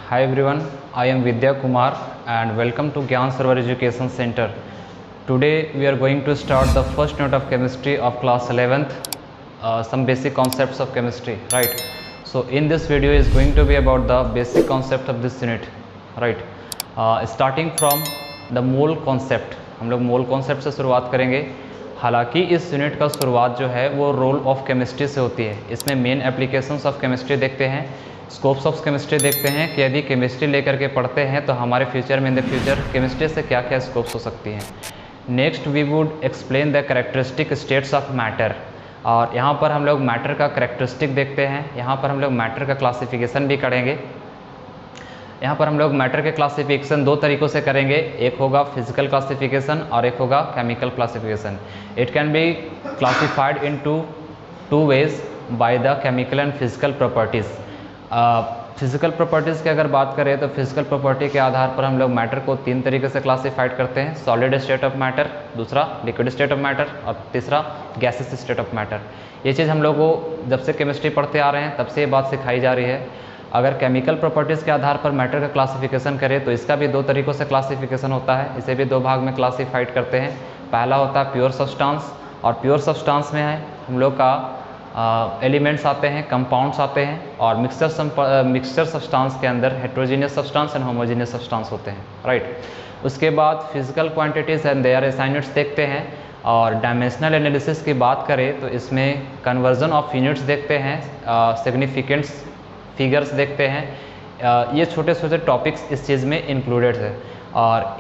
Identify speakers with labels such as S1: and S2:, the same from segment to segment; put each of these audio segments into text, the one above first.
S1: Hi everyone, I am Vidya Kumar and welcome to Gyan Server Education Center. Today we are going to start the first unit of chemistry of class 11th, some basic concepts of chemistry, right? So in this video is going to be about the basic concept of this unit, right? Starting from the mole concept, हम लोग mole concept से शुरुआत करेंगे। हालांकि इस unit का शुरुआत जो है वो रोल ऑफ केमिस्ट्री से होती है। इसमें मेन एप्लीकेशंस ऑफ केमिस्ट्री देखते हैं, स्कोप्स ऑफ केमिस्ट्री देखते हैं कि यदि केमिस्ट्री लेकर के पढ़ते हैं तो हमारे फ्यूचर में इन द फ्यूचर केमिस्ट्री से क्या क्या स्कोप्स हो सकती हैं। Next we would explain the characteristic states of matter, और यहाँ पर हम लोग मैटर का कैरेक्टरिस्टिक देखते हैं। यहाँ पर हम लोग मैटर का क्लासिफिकेशन भी करेंगे। यहाँ पर हम लोग मैटर के क्लासिफिकेशन दो तरीक़ों से करेंगे, एक होगा फिजिकल क्लासिफिकेशन और एक होगा chemical classification. It can be classified into ways by the chemical and physical properties. Physical properties की अगर बात करें तो फिजिकल प्रॉपर्टी के आधार पर हम लोग मैटर को तीन तरीके से क्लासिफाइड करते हैं, सॉलिड स्टेट ऑफ मैटर, दूसरा लिक्विड स्टेट ऑफ मैटर और तीसरा गैसेस स्टेट ऑफ मैटर। ये चीज़ हम लोग को जब से केमिस्ट्री पढ़ते आ रहे हैं तब से ये बात सिखाई जा रही है। अगर केमिकल प्रॉपर्टीज़ के आधार पर मैटर का क्लासिफिकेशन करें तो इसका भी दो तरीक़ों से क्लासिफिकेशन होता है, इसे भी दो भाग में क्लासिफाइड करते हैं। पहला होता है प्योर सब्सटेंस, और प्योर सब्सटेंस में है हम लोग का एलिमेंट्स आते हैं, कंपाउंड्स आते हैं, और मिक्सचर सब्सटेंस के अंदर heterogeneous substance and homogeneous substance होते हैं, राइट। उसके बाद physical quantities and their assignments देखते हैं, और डायमेंशनल एनालिसिस की बात करें तो इसमें कन्वर्जन ऑफ यूनिट्स देखते हैं, सिग्निफिकेंट्स फिगर्स देखते हैं। ये छोटे छोटे टॉपिक्स इस चीज़ में इंक्लूडेड है, और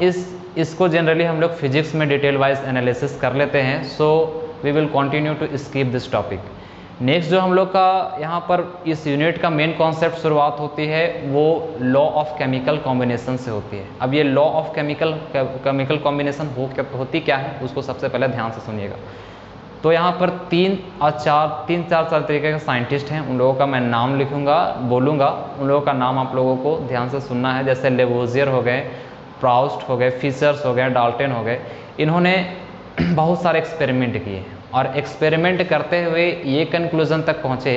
S1: इसको जनरली हम लोग फिजिक्स में डिटेल वाइज एनालिसिस कर लेते हैं। So we will continue to skip this topic. Next जो हम लोग का यहाँ पर इस यूनिट का मेन कॉन्सेप्ट शुरुआत होती है वो लॉ ऑफ केमिकल कॉम्बिनेशन से होती है। अब ये लॉ ऑफ केमिकल कॉम्बिनेशन होती क्या है उसको सबसे पहले ध्यान से सुनिएगा। तो यहाँ पर तीन चार तरीके के साइंटिस्ट हैं, उन लोगों का मैं नाम बोलूँगा, उन लोगों का नाम आप लोगों को ध्यान से सुनना है। जैसे लेवोजियर हो गए, प्राउस्ट हो गए, फिशर्स हो गए, डाल्टन हो गए। इन्होंने बहुत सारे एक्सपेरिमेंट किए और एक्सपेरिमेंट करते हुए ये कंक्लूज़न तक पहुँचे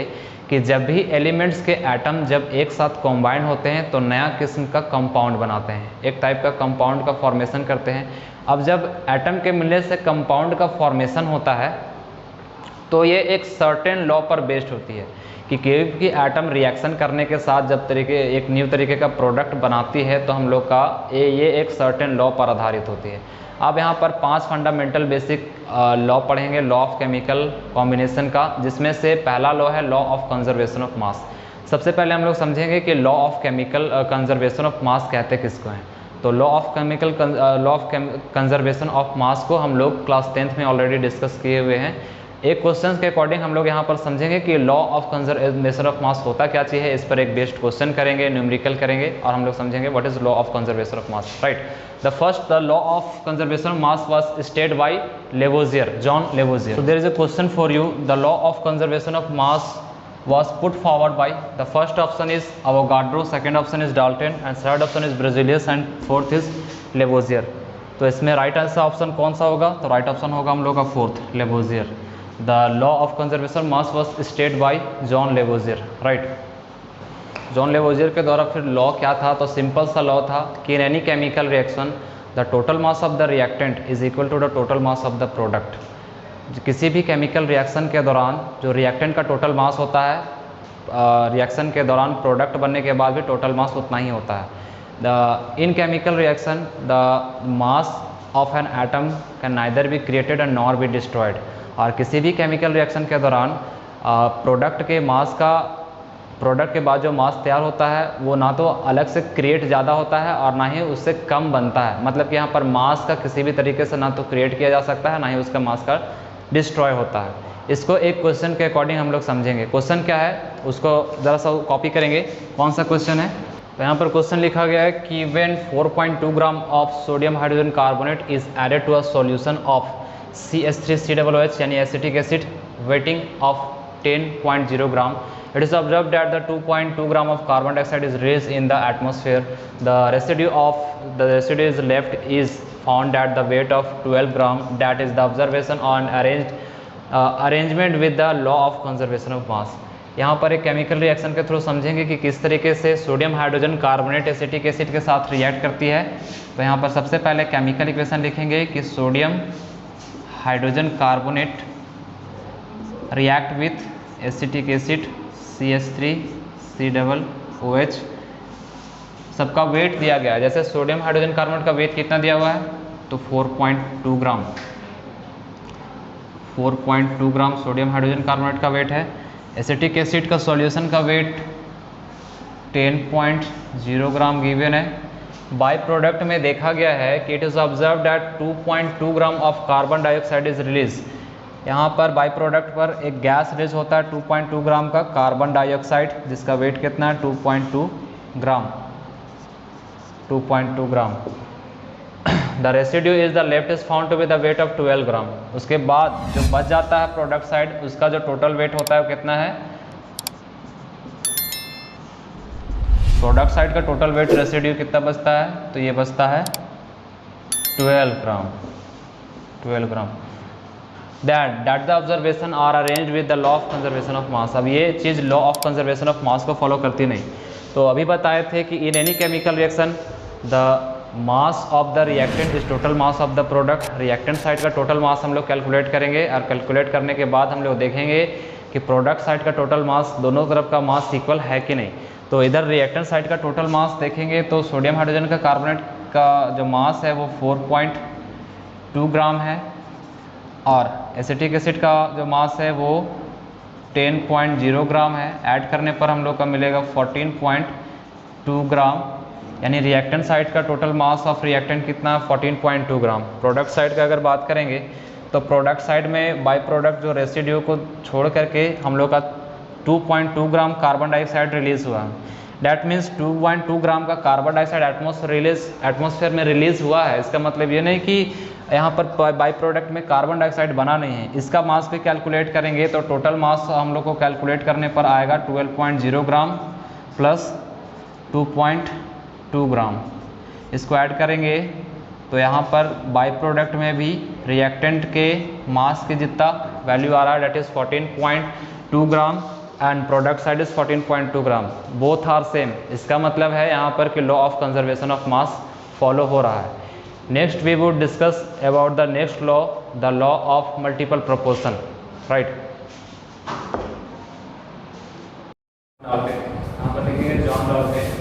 S1: कि जब भी एलिमेंट्स के एटम जब एक साथ कॉम्बाइंड होते हैं तो नया किस्म का कंपाउंड बनाते हैं, एक टाइप का कंपाउंड का फॉर्मेशन करते हैं। अब जब एटम के मिलने से कंपाउंड का फॉर्मेशन होता है तो ये एक सर्टेन लॉ पर बेस्ड होती है कि कोई भी एटम रिएक्शन करने के साथ जब एक न्यू तरीके का प्रोडक्ट बनाती है तो हम लोग का ये एक सर्टेन लॉ पर आधारित होती है। अब यहाँ पर 5 फंडामेंटल बेसिक लॉ पढ़ेंगे लॉ ऑफ केमिकल कॉम्बिनेशन का, जिसमें से पहला लॉ है लॉ ऑफ कंजर्वेशन ऑफ मास। सबसे पहले हम लोग समझेंगे कि law of chemical conservation of मास कहते किसको हैं। तो law of conservation of mass को हम लोग क्लास 10th में ऑलरेडी डिस्कस किए हुए हैं। एक क्वेश्चन के अकॉर्डिंग हम लोग यहाँ पर समझेंगे कि लॉ ऑफ कंजर्वेशन ऑफ मास होता क्या चीज़ है। इस पर एक बेस्ड क्वेश्चन करेंगे, न्यूमेरिकल करेंगे, और हम लोग समझेंगे what is law of conservation of mass, right. The law of conservation of mass was stated by Lavoisier, John Lavoisier. So there is a question for you. The law of conservation of mass was put forward by, the first option is Avogadro, second option is Dalton and third option is Berzelius and fourth is Lavoisier। तो इसमें right answer option कौन सा होगा? तो right option होगा हम लोग का fourth, Lavoisier. The law of conservation mass was stated by John Lavoisier, right. John Lavoisier के द्वारा फिर लॉ क्या था? तो सिंपल सा लॉ था कि in any chemical reaction the total mass of the reactant is equal to the total mass of the product. किसी भी केमिकल रिएक्शन के दौरान जो रिएक्टेंट का टोटल मास होता है, रिएक्शन के दौरान प्रोडक्ट बनने के बाद भी टोटल मास उतना ही होता है। इन chemical reaction the mass of an atom can neither be created and nor be destroyed. और किसी भी केमिकल रिएक्शन के दौरान प्रोडक्ट के बाद जो मास तैयार होता है वो ना तो अलग से क्रिएट ज़्यादा होता है और ना ही उससे कम बनता है। मतलब कि यहाँ पर मास का किसी भी तरीके से ना तो क्रिएट किया जा सकता है, ना ही उसका मास का डिस्ट्रॉय होता है। इसको एक क्वेश्चन के अकॉर्डिंग हम लोग समझेंगे। क्वेश्चन क्या है उसको ज़रा सा कॉपी करेंगे, कौन सा क्वेश्चन है। तो यहाँ पर क्वेश्चन लिखा गया है कि when 4.2 gram of sodium hydrogen carbonate is added to a solution of CH3COOH यानी acetic acid weighing of 10.0 gram, it is observed that the 2.2 gram of carbon dioxide is released in the atmosphere. The residue is left is found at the weight of 12 gram. That is the observation on arrangement with the law of conservation of mass. यहाँ पर एक chemical reaction के through समझेंगे कि किस तरीके से sodium hydrogen carbonate acetic acid के साथ रिएक्ट करती है। तो यहाँ पर सबसे पहले केमिकल इक्वेशन लिखेंगे कि sodium hydrogen carbonate react with acetic acid CH3COOH। सबका वेट दिया गया है, जैसे सोडियम हाइड्रोजन कार्बोनेट का वेट कितना दिया हुआ है, तो 4.2 ग्राम। 4.2 ग्राम सोडियम हाइड्रोजन कार्बोनेट का वेट है। एसिटिक एसिड का सॉल्यूशन का वेट 10.0 ग्राम गिवन है। बाय प्रोडक्ट में देखा गया है कि it is observe that 2.2 gram of carbon dioxide is release. यहाँ पर बाय प्रोडक्ट पर एक गैस रिलीज होता है 2.2 ग्राम का कार्बन डाइऑक्साइड, जिसका वेट कितना है 2.2 gram. 2.2 gram. The residue is the left is found to be the weight of 12 gram. उसके बाद जो बच जाता है प्रोडक्ट साइड, उसका जो टोटल वेट होता है वो कितना है, प्रोडक्ट साइड का टोटल वेट रेसिड्यू कितना बचता है, तो ये बचता है 12 gram. 12 gram. That the observation are arranged with the law of conservation of mass. अब ये चीज़ law of conservation of mass को फॉलो करती नहीं। तो अभी बताए थे कि in any chemical reaction the mass of the reactant is total mass of the product. Reactant side का टोटल मास हम लोग कैलकुलेट करेंगे, और कैलकुलेट करने के बाद हम लोग देखेंगे कि प्रोडक्ट साइड का टोटल मास दोनों तरफ का मास इक्वल है कि नहीं। तो इधर रिएक्टेंट साइड का टोटल मास देखेंगे तो सोडियम हाइड्रोजन का कार्बोनेट का जो मास है वो 4.2 ग्राम है, और एसिटिक एसिड का जो मास है वो 10.0 ग्राम है। ऐड करने पर हम लोग का मिलेगा 14.2 ग्राम, यानी रिएक्टेंट साइड का टोटल मास ऑफ रिएक्टेंट कितना है 14.2 ग्राम। प्रोडक्ट साइड का अगर बात करेंगे तो प्रोडक्ट साइड में बाय प्रोडक्ट जो रेसिड्यू को छोड़ करके हम लोग का 2.2 ग्राम कार्बन डाइऑक्साइड रिलीज हुआ। डैट मीन्स 2.2 ग्राम का कार्बन डाइऑक्साइड एटमॉस्फेयर में रिलीज हुआ है। इसका मतलब ये नहीं कि यहाँ पर बाय प्रोडक्ट में कार्बन डाइऑक्साइड बना नहीं है। इसका मास भी कैलकुलेट करेंगे तो टोटल मास हम लोग को कैलकुलेट करने पर आएगा 12.0 ग्राम प्लस 2.2 ग्राम। इसको ऐड करेंगे तो यहाँ पर बाय प्रोडक्ट में भी रिएक्टेंट के मास के जितना वैल्यू आ रहा है, that is 14.2 gram, and product side is 14.2 gram. Both are same. इसका मतलब है यहाँ पर कि law of conservation of mass follow हो रहा है। Next we would discuss about the next law, the law of multiple proportion. Right, यहाँ पर लिखेंगे John Dalton,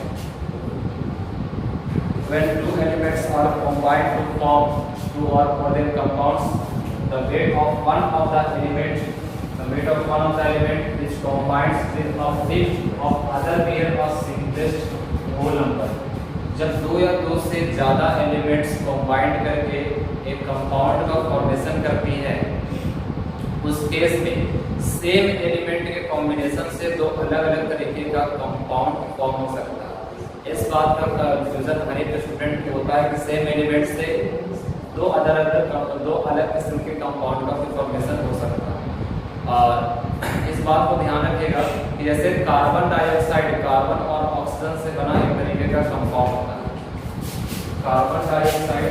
S1: when two elements are combined to form two or more than compounds, the weight of one of the element is combined with a fifth of other pair of simplest whole number। जब दो या दो से ज़्यादा elements combined करके एक compound का formation करती है, उस केस में सेम एलिमेंट के कॉम्बिनेशन से दो अलग अलग तरीके का कंपाउंड फॉर्म हो सकता है। इस बात का कंफ्यूजन हर एक स्टूडेंट को होता है कि सेम एलिमेंट से दो अलग किस्म के कंपाउंड का फॉर्मेशन हो सकता है। और इस बात को ध्यान रखिएगा कि जैसे कार्बन डाइऑक्साइड कार्बन और ऑक्सीजन से बना एक तरीके का कंपाउंड होता है। Carbon dioxide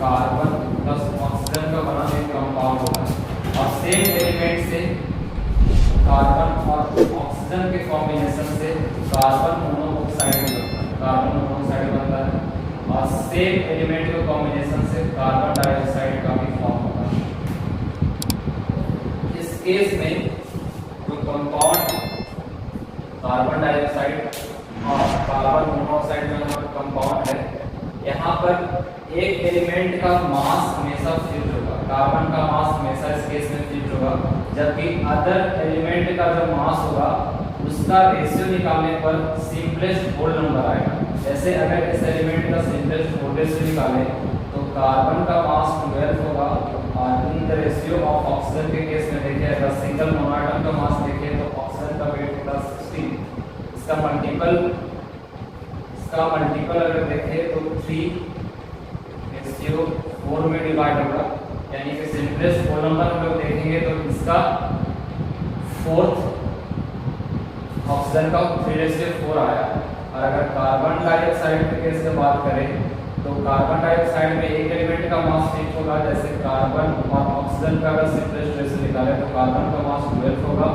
S1: carbon plus oxygen का बना एक कंपाउंड होता है, और सेम एलिमेंट से कार्बन और ऑक्सीजन के कॉम्बिनेशन से कार्बन मोनोऑक्साइड बनता है, और सेम एलिमेंट के कॉम्बिनेशन से कार्बन डाइऑक्साइड का भी फॉर्म होता है। इस केस में जो कंपाउंड कार्बन डाइऑक्साइड और कार्बन मोनोऑक्साइड में कंपाउंड है, यहाँ पर एक एलिमेंट का मास हमेशा फिक्स होगा, कार्बन का मास हमेशा इस केस में फिक्स होगा, जबकि अदर एलिमेंट का जो मास होगा उसका रेशियो निकालने पर सिंपलेस्ट होल नंबर आएगा। जैसे अगर इस एलिमेंट का सिंपलेस्ट होल रेशियो निकालें तो कार्बन का मास 12 होगा, और in the ratio of oxygen के केस में देखिए अगर सिंगल मोनोएटम का मास देखें तो ऑक्सीजन का वेट होगा 16। इसका मल्टीपल अगर देखें तो 3:4 में डिवाइड होगा, यानी कि सिंपलेस्ट होल नंबर हम लोग देखेंगे तो इसका फोर्थ ऑक्सीजन का 3:4 आया। और अगर कार्बन डाइऑक्साइड के केस में बात करें तो कार्बन डाइऑक्साइड में एक एलिमेंट का मास फिक्स होगा, जैसे कार्बन और ऑक्सीजन का अगर सिंपलेस्ट रेशियो निकाले तो कार्बन का मास 12 होगा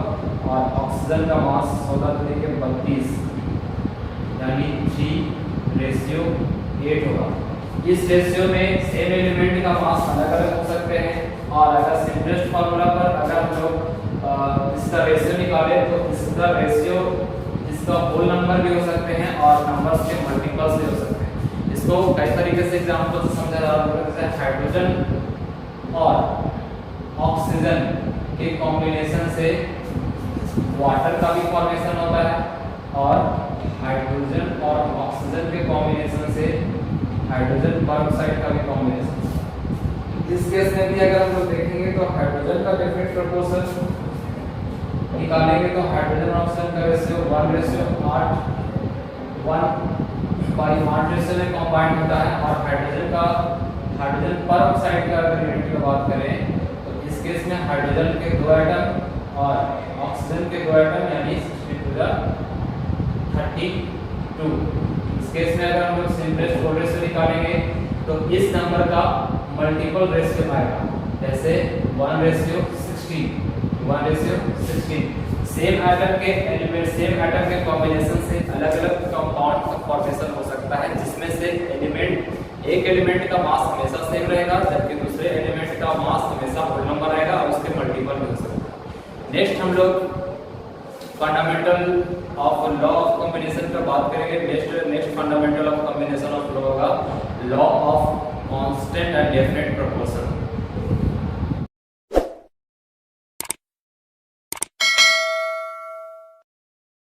S1: और ऑक्सीजन का मास होगा तो देखिए 32, यानी 3:8 होगा। इस रेशियो में सेम एलिमेंट का मास अलग अलग हो सकते हैं और अगर सिंपलेस्ट फार्मूला पर अगर हम लोग इसका रेशियो निकाले तो इसका रेशियो इसका होल नंबर भी हो सकते हैं और नंबर्स के मल्टीपल्स भी हो सकते हैं। इसको कई तरीके से एग्जांपल से समझा जा रहा है, जैसे हाइड्रोजन और ऑक्सीजन के कॉम्बिनेशन से वाटर का भी फॉर्मेशन होता है और हाइड्रोजन और ऑक्सीजन के कॉम्बिनेशन से हाइड्रोजन पेरोक्साइड का भी कॉम्बिनेशन। इस केस में भी अगर हम लोग देखेंगे तो हाइड्रोजन का डेफिनेट प्रोपोर्शन निकालेंगे तो हाइड्रोजन और ऑक्सीजन का रेशियो 1:8 रेशियो में कंबाइंड होता है और हाइड्रोजन पेरोक्साइड का अगर यूनिट की बात करें तो इस केस में हाइड्रोजन के 2 एटम और ऑक्सीजन के 2 एटम यानी 62। इस केस में अगर हम लोग सिंपलेस्ट होल रेशियो निकालेंगे तो इस नंबर का मल्टीपल रेशियो आएगा, जैसे 1:16। सेम एटम के एलिमेंट सेम एटम के कॉम्बिनेशन से अलग अलग कंपाउंड का फॉर्मेशन हो सकता है, जिसमें से एक एलिमेंट का मास हमेशा सेम रहेगा जबकि दूसरे एलिमेंट का मास हमेशा होल नंबर आएगा और उसके मल्टीपल भी हो सकता है। नेक्स्ट हम लोग fundamental of law of combination पर बात करेंगे। Next fundamental of combination of law होगा law of constant and definite proportion.